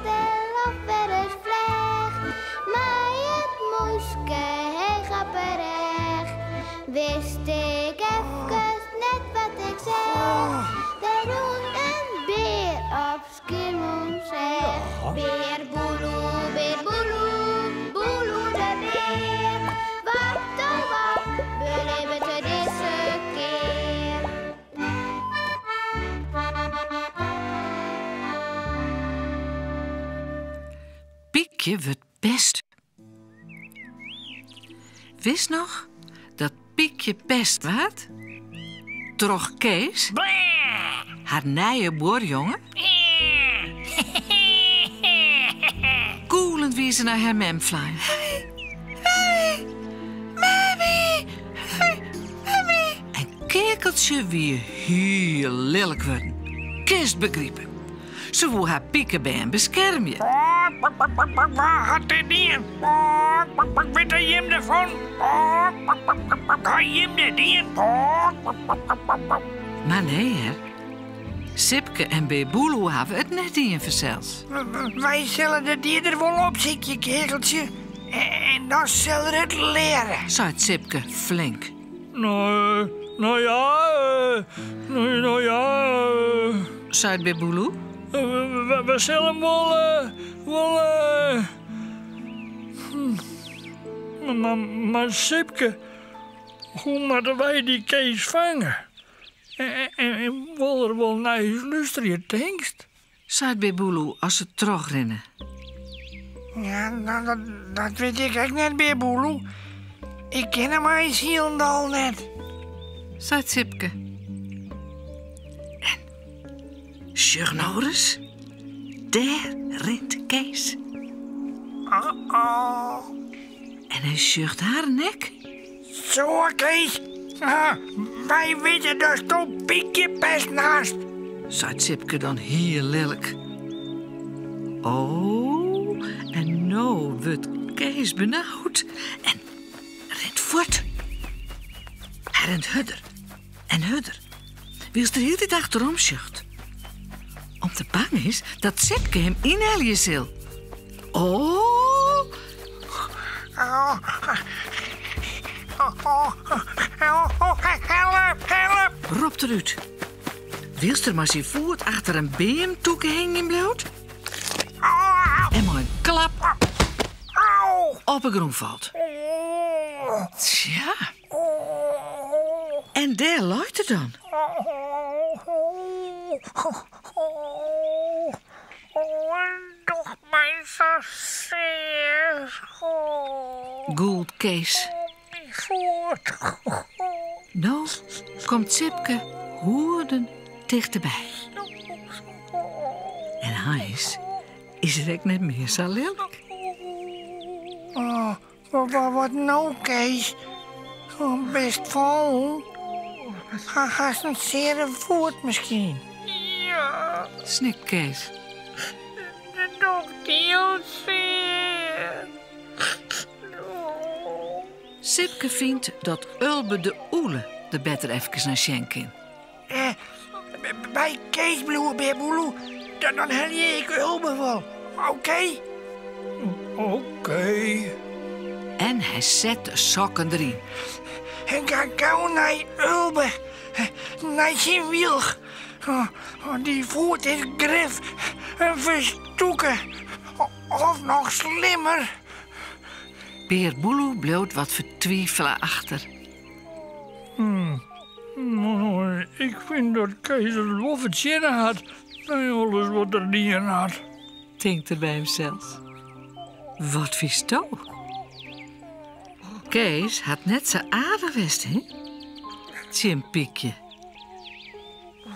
de lofweres vleg. Maar het moeske, hij gaat berecht. Wist ik even net wat ik zeg. Er roept een beer op Skiermond zeg. Beer boeloe, boeloe de beer. Wat oh wat, beleven we deze keer. Piekje wordt pest. Wist nog dat Piekje pest werd? Troch Kees, haar nije boerjongen, koelend wie ze naar haar mem vliegen. En Kekeltje wie heel lelijk worden. Kist begrijpen. Ze wil haar piekebeen beschermen. Waar gaat dit in? Weet je hem ervan? Ga je hem net in? Maar nee, hè. Sipke en Beboeloe hebben het net in verzels. Wij zullen de dier er wel op zitten, kegeltje. En dan zullen we het leren. Zei Sipke flink. Nou ja. Zei Beboeloe. We zullen Maar Sipke, hoe moeten wij die Kees vangen? En wil er wel naar je luisteren, denkst? Zei Beboeloe als ze terugrennen. Ja, dat weet ik ook net, Beboeloe. Ik ken hem eens hielendal net. Zei Sipke. En, sure nou eens, daar rent Kees. Oh. En hij zucht haar nek. Zo, Kees. Wij weten dus toch Piekje pest naast. Zei Sipke dan heel lelijk. Oh, en nou wordt Kees benauwd en rent voort. Hij rent hudder en hudder. Wie is er heel de dag achterom zucht. Om te bang is dat Sipke hem inhalen zal. Oh. Help! Ropt eruit. Wilst er maar zijn voet achter een beem toegehangen bloot? En maar een klap op een groen valt. Tja. En daar luidt het dan. Doch mij zo zeer. Goeld Kees. Nou komt Sipke hoorden dichterbij. En Hijs is er ook niet meer zo lelijk. Wat nou, Kees? Best vol. Ga een zere voet misschien. Ja. Snikt Kees. Nog heel zeer. Sipke vindt dat Ulbe de Oele de beter even naar schenken. Bij Kees Beboeloe, dan hel je ik Ulbe wel. Oké? Oké. En hij zet de sokken erin. En ga gauw naar Ulbe. Naar zijn wiel. Die voet is grif en verstoeken. Of nog slimmer. Beer Boeloe bloot wat vertwijfelen achter. Ik vind dat Kees het wel verzinnen had. En alles wat er niet in had. Denkt er bij hemzelf. Wat vies toch? Kees had net zo aardig west, hè? Tjim Piekje.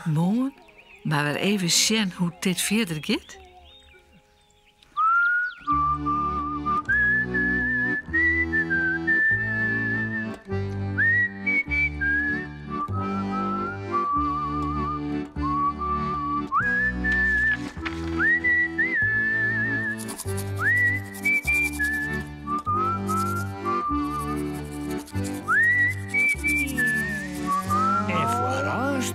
Mooi, maar weer even zien hoe dit verder gaat. En voor rust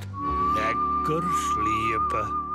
lekker sliepen.